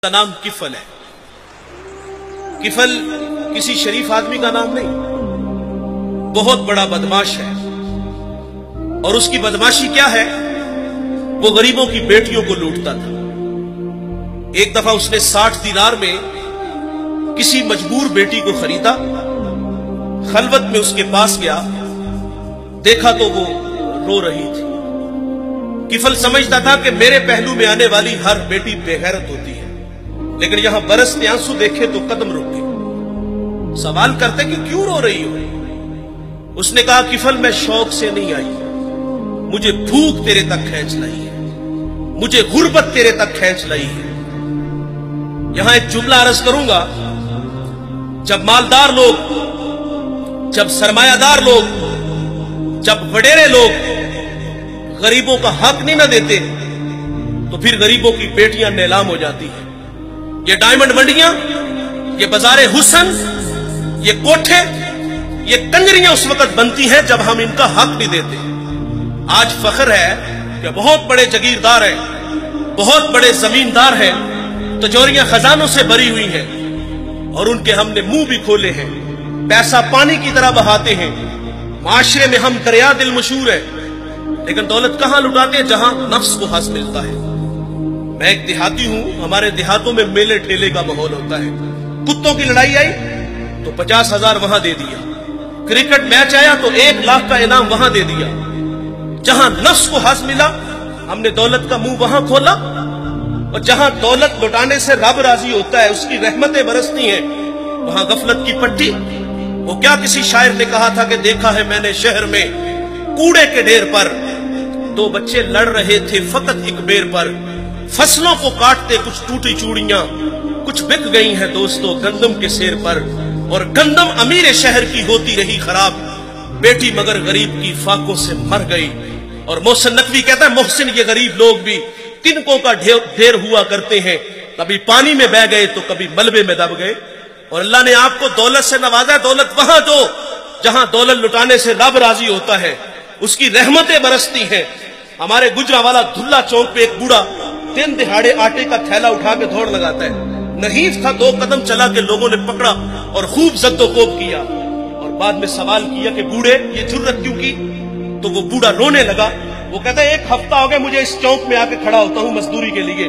का नाम किफल है। किफल किसी शरीफ आदमी का नाम नहीं, बहुत बड़ा बदमाश है। और उसकी बदमाशी क्या है? वो गरीबों की बेटियों को लूटता था। एक दफा उसने 60 दिनार में किसी मजबूर बेटी को खरीदा, खलवत में उसके पास गया, देखा तो वो रो रही थी। किफल समझता था कि मेरे पहलू में आने वाली हर बेटी बेगैरत होती है, लेकिन यहां बरसते आंसू देखे तो कदम रुक गए। सवाल करते कि क्यों रो रही हो? उसने कहा, किफल मैं शौक से नहीं आई, मुझे भूख तेरे तक खींच लाई है, मुझे गुर्बत तेरे तक खींच लाई है। यहां एक जुमला अर्ज करूंगा, जब मालदार लोग, जब सरमायादार लोग, जब वडेरे लोग गरीबों का हक नहीं ना देते, तो फिर गरीबों की बेटियां नीलाम हो जाती हैं। ये डायमंड मंडियां, ये बाजारे हुसन, ये कोठे, ये कंजरियां उस वक्त बनती हैं जब हम इनका हक नहीं देते। आज फख्र है कि बहुत बड़े जगीरदार हैं, बहुत बड़े जमींदार हैं, तिजोरियां खजानों से भरी हुई हैं और उनके हमने मुंह भी खोले हैं, पैसा पानी की तरह बहाते हैं। माशरे में हम दरिया दिल मशहूर है, लेकिन दौलत कहां लुटाते हैं? जहां नफ्स को हस मिलता है। मैं एक देहाती हूं, हमारे देहातों में मेले ठेले का माहौल होता है। कुत्तों की लड़ाई आई तो 50,000 वहां दे दिया, क्रिकेट मैच आया तो 1 लाख का इनाम वहां दे दिया। जहां नफ्स को हस मिला, हमने दौलत का मुंह वहां खोला। और जहां दौलत लुटाने से रब राजी होता है, उसकी रहमतें बरसती हैं, वहां गफलत की पट्टी। वो क्या किसी शायर ने कहा था कि देखा है मैंने शहर में कूड़े के ढेर पर 2 बच्चे लड़ रहे थे फकत एक बेर पर। फसलों को काटते कुछ टूटी चूड़ियां, कुछ बिक गई हैं दोस्तों गंदम के सेर पर। और गंदम अमीर शहर की होती रही खराब, बेटी मगर गरीब की फाकों से मर गई। और मोहसिन नकवी कहता है, मोहसिन ये गरीब लोग भी तिनकों का ढेर हुआ करते हैं, कभी पानी में बह गए तो कभी मलबे में दब गए। और अल्लाह ने आपको दौलत से नवाजा। दौलत वहां दो जहां दौलत लुटाने से रब राजी होता है, उसकी रहमतें बरसती हैं। हमारे गुजरावाला धुल्ला चौक पे एक बूढ़ा दिन दिहाड़े आटे का थैला उठा के दौड़ लगाता है। नहीफ था, 2 कदम चला के लोगों ने पकड़ा और खूब जद्दोकोब किया। और बाद में सवाल किया कि बूढ़े ये जुर्रत क्यों की? तो वो बूढ़ा रोने लगा। वो कहता है, 1 हफ्ता हो गया मुझे इस चौक में आके खड़ा होता हूं मजदूरी के लिए,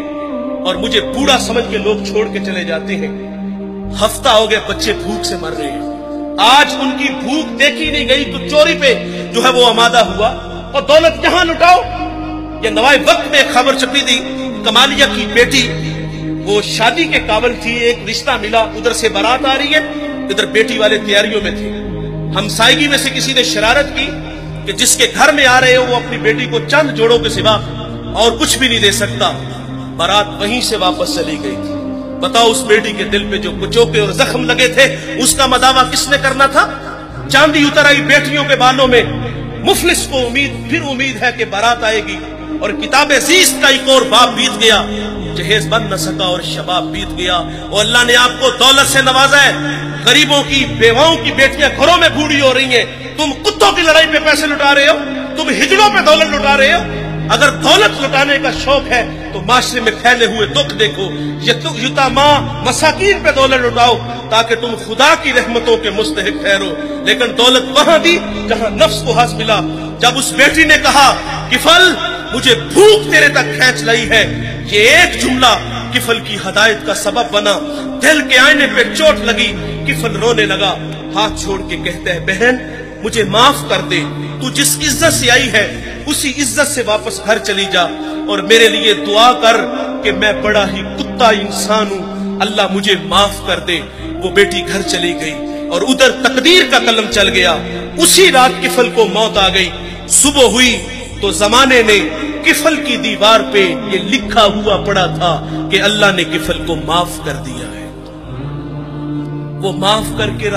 और मुझे बूढ़ा समझ के लोग छोड़ के चले जाते हैं। हफ्ता हो गया, बच्चे भूख से मर रहे हैं। आज उनकी भूख देखी नहीं गई तो चोरी पे जो है वो आमादा हुआ। और दौलत यहां लुटाओ। ये नवाए वक्त में खबर छपी थी, कमालिया की बेटी वो शादी के काबिल थी, एक रिश्ता मिला, उधर से बारात आ रही है, इधर बेटी वाले तैयारियों में थे। हमसायगी में से किसी ने शरारत की कि जिसके घर में आ रहे हो वो अपनी बेटी को चंद जोड़ों के सिवा और कुछ भी नहीं दे सकता। बारात वहीं से वापस चली गई थी। बताओ, उस बेटी के दिल पे जो कुचोके और जख्म लगे थे, उसका मदावा किसने करना था? चांदी उतर आई बेटियों के बालों में। मुफलिस को उम्मीद, फिर उम्मीद है कि बारात आएगी। और किताबे ज़ीस्त का एक और बाप बीत गया, जहेज बन न सका और शबाब बीत गया। और अल्लाह ने आपको दौलत से नवाजा है। गरीबों की बेवाओं की बेटियां घरों में बूढ़ी हो रही हैं, तुम कुत्तों की लड़ाई पे पैसे लुटा रहे हो, तुम हिजड़ों पे दौलत लुटा रहे हो। अगर दौलत लुटाने का शौक है तो माशरे में फैले हुए दुख देखो, युतामा मसाकीन पे दौलत लुटाओ ताकि तुम खुदा की रहमतों के मुस्तहिक ठहरो। लेकिन दौलत वहां दी जहां नफ्स को हस मिला। जब उस बेटी ने कहा, किफल मुझे भूख तेरे तक खींच लाई है, ये एक जुमला किफल की हदायत का सबब बना। दिल के आईने पे चोट लगी, किफल रोने लगा, हाथ छोड़ के कहते हैं, बहन मुझे माफ कर दे, तू जिस इज्जत से आई है उसी इज्जत से वापस घर चली जा। और मेरे लिए दुआ कर कि मैं बड़ा ही कुत्ता इंसान हूं, अल्लाह मुझे माफ कर दे। वो बेटी घर चली गई और उधर तकदीर का कलम चल गया। उसी रात किफल को मौत आ गई। सुबह हुई तो जमाने ने किफल की दीवार पे ये लिखा हुआ पड़ा था कि अल्लाह ने किफल को माफ कर दिया है। वो माफ करके